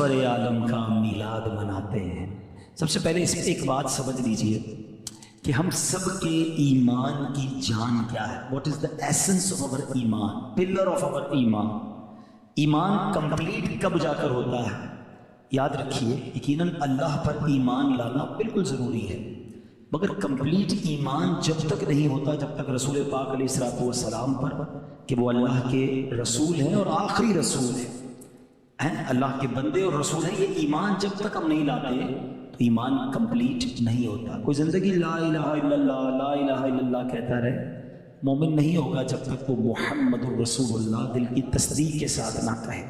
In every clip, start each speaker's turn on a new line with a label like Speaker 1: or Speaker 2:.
Speaker 1: سرور عالم کا میلاد مناتے ہیں۔ سب سے پہلے اس میں ایک بات سمجھ لیجئے کہ ہم سب کے ایمان کی جان کیا ہے۔ What is the essence of over ایمان، پلر آف اوور ایمان۔ ایمان کمپلیٹ کب جا کر ہوتا ہے؟ یاد رکھیے، یقیناً اللہ پر ایمان لانا بالکل ضروری ہے، مگر کمپلیٹ ایمان جب تک نہیں ہوتا جب تک رسول پاک علیہ الصلوۃ والسلام پر کہ وہ اللہ کے رسول ہیں اور آخری رسول ہیں، اللہ کے بندے اور رسول ہیں، یہ ایمان جب تک ہم نہیں لاتے تو ایمان کمپلیٹ نہیں ہوتا۔ کوئی زندگی لا الہ الا اللہ لا الہ الا اللہ کہتا رہے، مومن نہیں ہوگا جب تک وہ محمد الرسول اللہ دل کی تصدیق کے ساتھ نہ کہے۔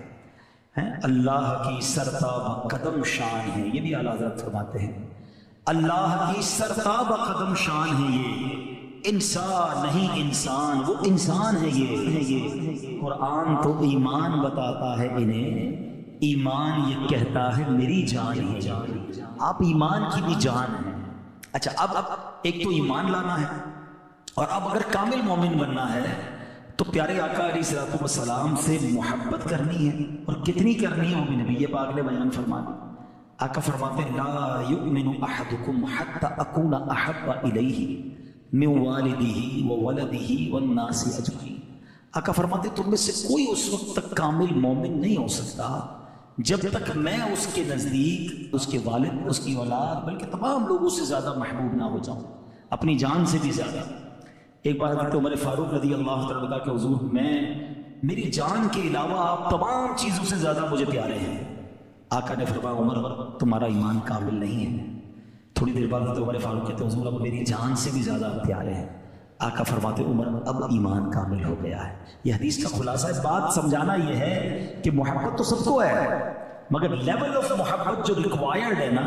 Speaker 1: اللہ کی سرتاب قدم شان ہے، یہ بھی اعلیٰ حضرت فرماتے ہیں، اللہ کی سرتاب قدم شان ہے، یہ انسان نہیں انسان، وہ انسان ہے یہ قرآن تو ایمان بتاتا ہے انہیں، ایمان یہ کہتا ہے میری جان ہے۔ آپ ایمان کی بھی جان ہیں۔ اچھا، اب ایک تو ایمان لانا ہے، اور اب اگر کامل مومن بننا ہے تو پیارے آقا علیہ الصلوۃ والسلام سے محبت کرنی ہے، اور کتنی کرنی ہے وہ بھی نبی پاک نے بیان فرما دی۔ آقا فرماتے ہیں لا یؤمن احدکم حتی اکون احب الیہ من والدہ وولدہ والناس اجمعین۔ آقا فرماتے ہیں تم میں سے کوئی اس وقت تک کامل مومن نہیں ہو سکتا جب تک میں اس کے نزدیک، اس کے والد، اس کی اولاد، بلکہ تمام لوگوں سے زیادہ محبوب نہ ہو جاؤں، اپنی جان سے بھی زیادہ۔ ایک بار حضرت عمر فاروق رضی اللہ تعالیٰ کہ حضور میری جان کے علاوہ آپ تمام چیزوں سے زیادہ مجھے پیارے ہیں۔ آقا نے فرمایا عمر تمہارا ایمان کامل نہیں ہے۔ تھوڑی دیر بعد حضرت عمر فاروق کہتے حضور اب میری جان سے بھی زیادہ پیارے ہیں۔ آقا فرماتے عمر اب ایمان کامل ہو گیا ہے۔ یہ حدیث کا خلاصہ ہے، بات سمجھانا یہ ہے کہ محبت تو سب کو ہے، مگر لیول آف محبت جو ریکوائرڈ ہے نا،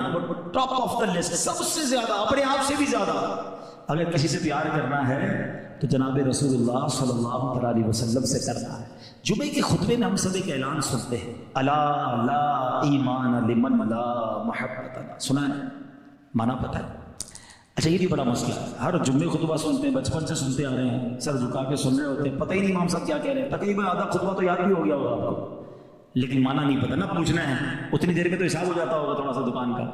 Speaker 1: ٹاپ آف دا لسٹ، سب سے زیادہ، اپنے آپ سے بھی زیادہ اگر کسی سے پیار کرنا ہے تو جناب رسول اللہ صلی اللہ علیہ وسلم سے کرنا ہے۔ جمعے کے خطبے میں ہم سب ایک اعلان سنتے ہیں، الا لا ایمان لمن لا محبت لا، سنا ہے؟ مانا پتہ ہے؟ اچھا، یہ بھی بڑا مسئلہ ہے، ہر جمعے خطبہ سنتے ہیں، بچپن سے سنتے آ رہے ہیں، سر جھکا کے سن رہے ہوتے ہیں، پتہ ہی نہیں امام صاحب کیا کہہ رہے ہیں، تقریباً آدھا خطبہ تو یاد بھی ہو گیا ہوگا آپ کو، لیکن مانا نہیں پتہ، نہ پوچھنا ہے، اتنی دیر میں تو حساب ہو جاتا ہوگا تھوڑا سا دکان کا۔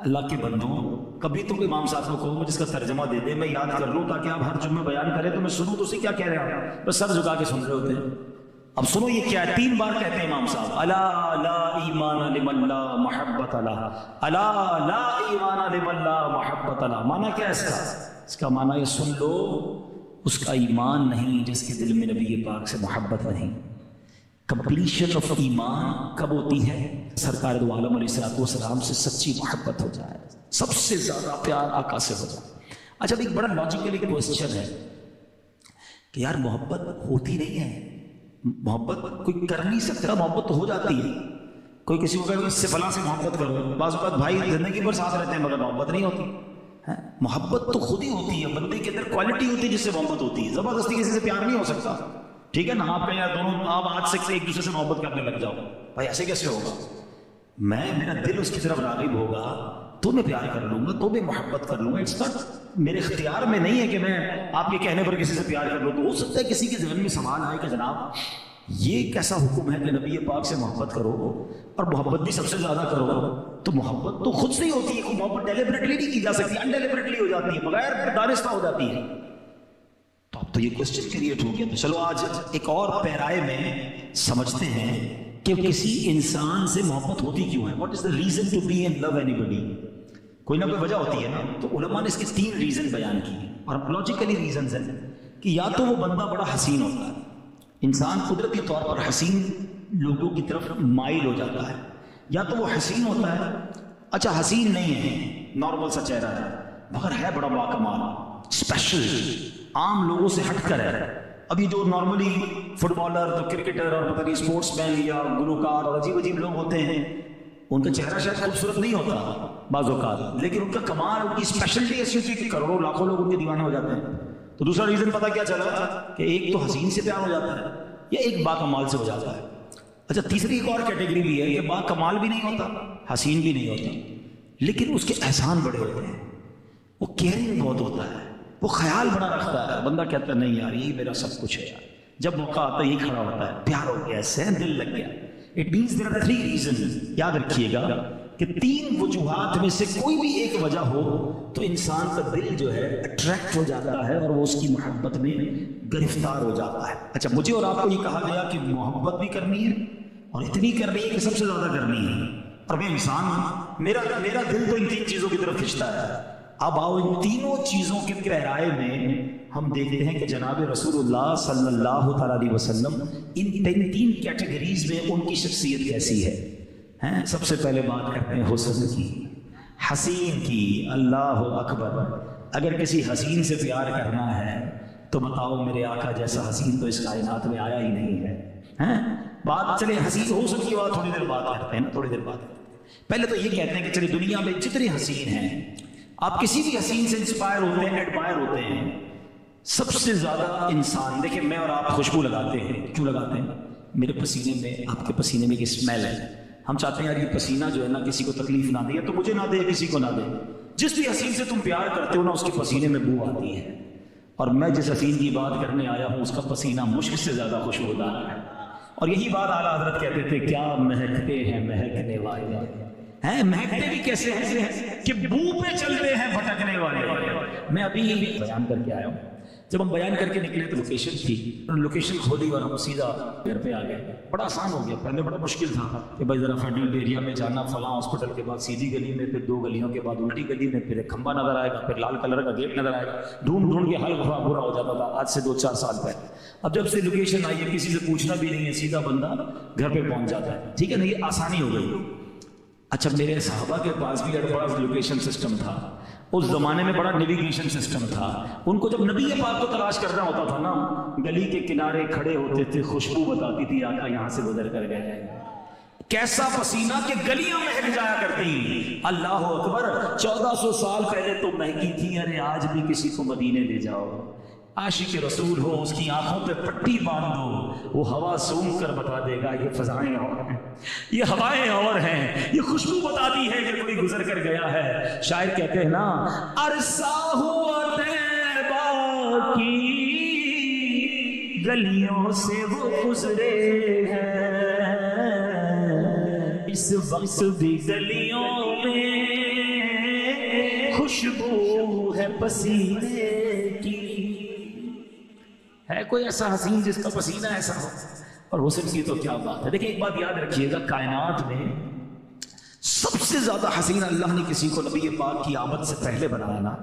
Speaker 1: اللہ کے بندوں، کبھی تم امام صاحب کو کہو مجھے اس کا ترجمہ دے دے، میں یاد کر لوں تاکہ آپ ہر جمعے بیان کریں تو میں سنوں تو اسی کیا کہہ رہے ہیں، بس سر جھکا کے سن رہے ہوتے ہیں۔ اب سنو یہ کیا ہے، 3 بار کہتے ہیں امام صاحب، الا لا ایمان لمن لا محبت لا، الا لا ایمان لمن لا محبت لا۔ مانا کیا ہے اس کا؟ اس کا مانا یہ سن لو، اس کا ایمان نہیں جس کے دل میں نبی پاک سے محبت نہیں۔ کمپلیشن آف ایمان کب ہوتی ہے؟ سرکار دو عالم علیہ الصلوۃ والسلام سے سچی محبت ہو جائے، سب سے زیادہ پیار آقا سے ہو جائے۔ اچھا، ایک بڑا لاجیکل ایک کوسچن ہے کہ یار محبت ہوتی نہیں ہے، محبت کوئی کر نہیں سکتا، محبت تو ہو جاتی ہے۔ کوئی کسی کو کہے اس سے فلاں سے محبت کرو، بعض اوقات بھائی زندگی بھر ساتھ رہتے ہیں مگر محبت نہیں ہوتی۔ محبت تو خود ہی ہوتی ہے، بندے کے اندر کوالٹی ہوتی ہے جس سے محبت ہوتی ہے، زبردستی کسی سے پیار نہیں ہو سکتا، ٹھیک ہے نا؟ آپ کہیں یار دونوں آپ آج سے ایک دوسرے سے محبت کرنے لگ جاؤ، بھائی ایسے کیسے ہوگا؟ میرا دل اس کی طرف راغب ہوگا تو میں پیار کر لوں گا، تو میں محبت کر لوں گا۔ اٹس ناٹ میرے اختیار میں نہیں ہے کہ میں آپ کے کہنے پر کسی سے پیار کر لوں۔ تو ہو سکتا ہے کسی کے ذہن میں سوال آئے کہ جناب یہ کیسا حکم ہے کہ نبی پاک سے محبت کرو اور محبت بھی سب سے زیادہ کرو؟ تو محبت تو خود سے ہی ہوتی ہے، محبت ڈیلیبریٹلی نہیں کی جا سکتی، انڈیلیبریٹلی ہو جاتی ہے، بغیر دانستہ ہو جاتی ہے۔ تو اب تو یہ کوسچن کریٹ ہو گیا، تو چلو آج ایک اور پیرائے میں سمجھتے ہیں کہ کسی انسان سے محبت ہوتی کیوں ہے۔ What is the reason to be in love any body نہ کوئی وجہ ہوتی ہے نا۔ تو علماء نے اس کے 3 ریزن بیان کیے، اور لاجیکلی ریزنز ہیں کہ یا تو وہ بندہ بڑا حسین ہوتا ہے، انسان قدرتی طور پر حسین لوگوں کی طرف مائل ہو جاتا ہے، یا تو وہ حسین ہوتا ہے، اچھا حسین نہیں ہے، نارمل سا چہرہ ہے مگر ہے بڑا باکمال، اسپیشل، عام لوگوں سے ہٹ کر ہے۔ ابھی جو نارملی فٹ بالر، تو کرکٹر اور پتہ نہیں اسپورٹس مین یا گلوکار اور عجیب عجیب لوگ ہوتے ہیں، ان کا چہرہ شاید خوبصورت نہیں ہوتا بعض اوقات، لیکن ان کا کمال، ان کی اسپیشلٹی ایسی ہوتی ہے کہ کروڑوں لاکھوں لوگ ان کے دیوانے ہو جاتے ہیں۔ تو دوسرا ریزن پتہ کیا چلا کہ ایک تو حسین سے پیار ہو جاتا ہے یا ایک باکمال سے ہو جاتا ہے۔ اچھا، تیسری ایک اور کیٹیگری بھی ہے کہ باکمال بھی نہیں ہوتا، حسین بھی نہیں ہوتا، لیکن اس کے احسان بڑے ہوتے ہیں، وہ کیئرنگ بہت ہوتا ہے، وہ خیال بڑا رکھتا ہے۔ بندہ کہتا ہے نہیں یار یہی میرا سب کچھ ہے یار، جب موقع آتا ہے یہی کھڑا ہوتا ہے، پیار ہو گیا، اس سے دل لگ گیا۔ It means there are 3 reason. یاد رکھیے گا کہ 3 وجوہات میں سے کوئی بھی ایک وجہ ہو تو انسان کا دل جو ہے اٹریکٹ ہو جاتا ہے اور وہ اس کی محبت میں گرفتار ہو جاتا ہے. اچھا مجھے اور آپ کو یہ کہا گیا کہ محبت بھی کرنی ہے اور اتنی کرنی ہے کہ سب سے زیادہ کرنی ہے. اور میں انسان ہوں, میرا دل تو ان 3 چیزوں کی طرف کھنچتا ہے. اب آؤ ان تینوں چیزوں کے پیرائے میں ہم دیکھتے ہیں کہ جناب رسول اللہ صلی اللہ تعالیٰ علیہ وسلم ان 3 کیٹیگریز میں ان کی شخصیت کیسی ہے. سب سے پہلے بات کرتے ہیں حسن کی, حسین کی. اللہ اکبر. اگر کسی حسین سے پیار کرنا ہے تو بتاؤ میرے آقا جیسا حسین تو اس کائنات میں آیا ہی نہیں ہے. بات چلے حسین حسن کی بات تھوڑی دیر بات کرتے ہیں نا, تھوڑی دیر بات. پہلے تو یہ کہتے ہیں کہ چلے دنیا میں جتنے حسین ہیں, آپ کسی بھی حسین سے انسپائر ہوتے ہیں, ایڈمائر ہوتے ہیں, سب سے زیادہ انسان دیکھیں میں اور آپ خوشبو لگاتے ہیں. کیوں لگاتے ہیں؟ میرے پسینے میں, آپ کے پسینے میں ایک اسمیل ہے. ہم چاہتے ہیں یار یہ پسینہ جو ہے نا کسی کو تکلیف نہ دے, یا تو مجھے نہ دے کسی کو نہ دے. جس بھی حسین سے تم پیار کرتے ہو نا اس کے پسینے میں بو آتی ہے, اور میں جس حسین کی بات کرنے آیا ہوں اس کا پسینہ مشک سے زیادہ خوشبودار ہے. اور یہی بات اعلیٰ حضرت کہتے تھے, کیا مہکتے ہیں مہکنے والے ہیں. مہکتے بھی کیسے ہیں کہ بو پہ چلتے ہیں بھٹکنے والے. میں ابھی بیان کر کے آیا ہوں, جب ہم بیان کر کے نکلے تو لوکیشن تھی, لوکیشن کھولی اور ہم سیدھا گھر پہ آ گئے. بڑا آسان ہو گیا, پہلے بڑا مشکل تھا کہ بھائی ذرا فیڈرل ایریا میں جانا, فلاں ہاسپٹل کے بعد سیدھی گلی میں, پھر 2 گلیوں کے بعد الٹی گلی میں, پھر ایک کھمبا نظر آئے گا, پھر لال کلر کا گیٹ نظر آئے گا. ڈھونڈ کے حال برا ہو جاتا تھا آج سے 2-4 سال پہلے. اب جب سے لوکیشن آئی ہے کسی سے پوچھنا بھی نہیں ہے, سیدھا بندہ گھر پہ پہنچ جاتا ہے. ٹھیک ہے نا, یہ آسانی ہو گئی. اچھا میرے صحابہ کے پاس بھی بڑا لوکیشن سسٹم تھا, اس زمانے میں بڑا نیویگیشن سسٹم تھا. ان کو جب نبی پاک کو تلاش کرنا ہوتا تھا نا, گلی کے کنارے کھڑے ہوتے تھے, خوشبو بتاتی تھی آقا یہاں سے گزر کر گئے. کیسا پسینہ کہ گلیاں مہک جایا کرتی. اللہ اکبر. 1400 سال پہلے تو مہکی تھی, ارے آج بھی کسی کو مدینے لے جاؤ, عاشق رسول ہو, اس کی آنکھوں پہ پٹی باندھ دو, وہ ہوا سونگ کر بتا دے گا یہ فضائیں اور ہیں, یہ ہوائیں اور ہیں, یہ خوشبو بتاتی ہے کہ کوئی گزر کر گیا ہے. شاعر کہتے ہیں نا, عرصہ ہوا طیبہ کی گلیوں سے وہ گزرے ہیں, اس وقت بھی گلیوں میں خوشبو ہے پسینے کی. ہے کوئی ایسا حسین جس کا پسینہ ایسا ہو؟ اور حسن کی تو کیا بات ہے. دیکھیں ایک بات یاد رکھیے گا, کائنات میں سب سے زیادہ حسین اللہ نے کسی کو نبی پاک کی آمد سے پہلے بنایا نا,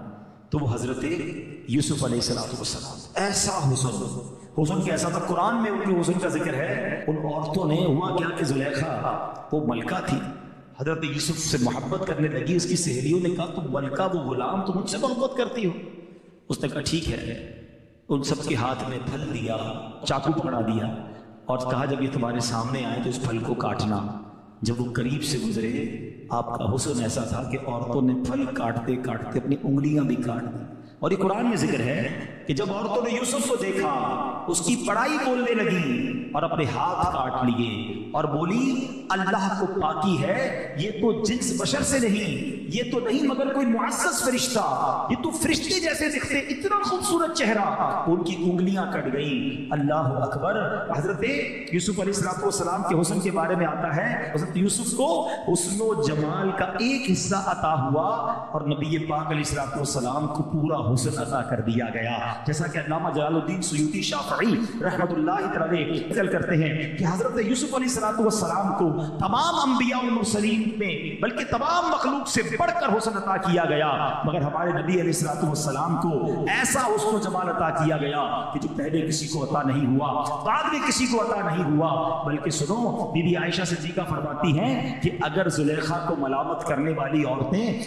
Speaker 1: تو وہ حضرت یوسف علیہ السلام. ایسا حسن کیسا تھا, قرآن میں ان کے حسن کا ذکر ہے. ان عورتوں نے, ہوا کیا کہ زلیخا وہ ملکہ تھی, حضرت یوسف سے محبت کرنے لگی. اس کی سہیلیوں نے کہا تم ملکہ وہ غلام, تم مجھ سے محبت کرتی ہو؟ اس نے کہا ٹھیک ہے. ان سب کے ہاتھ میں پھل دیا, چاقو پکڑا دیا, اور کہا جب یہ تمہارے سامنے آئے تو اس پھل کو کاٹنا. جب وہ قریب سے گزرے, آپ کا حسن ایسا تھا کہ عورتوں نے پھل کاٹتے کاٹتے اپنی انگلیاں بھی کاٹ دی. اور یہ قرآن میں ذکر ہے کہ جب عورتوں نے یوسف کو دیکھا, اس کی بڑائی بولنے لگی اور اپنے ہاتھ کاٹ لیے, اور بولی اللہ کو پاکی ہے, یہ تو جنس بشر سے نہیں, یہ تو نہیں مگر کوئی معزز فرشتہ, یہ تو فرشتے جیسے دکھتے, اتنا خوبصورت چہرہ. ان کی انگلیاں کٹ گئیں. اللہ اکبر. حضرت یوسف علیہ السلام کے حسن کے بارے میں آتا ہے, حضرت یوسف کو حسن و جمال کا ایک حصہ عطا ہوا, اور نبی پاک علیہ السلام کو پورا حسن عطا کر دیا گیا. جیسا کہ علامہ جلال الدین سیوطی شافعی رحمۃ اللہ تعالی ذکر کرتے ہیں کہ حضرت یوسف علیہ السلام کو تمام انبیاء و مرسلین میں بلکہ تمام مخلوق سے بڑھ کر حسن عطا کیا گیا, مگر ہمارے نبی علیہ السلام کو ایسا حسن و جمال عطا کیا گیا کہ جو پہلے کسی کو عطا نہیں ہوا, بعد میں کسی کو عطا نہیں ہوا. بلکہ سنو, بی بی عائشہ صدیقہ فرماتی ہیں کہ اگر زلیخا کو ملامت کرنے والی عورتیں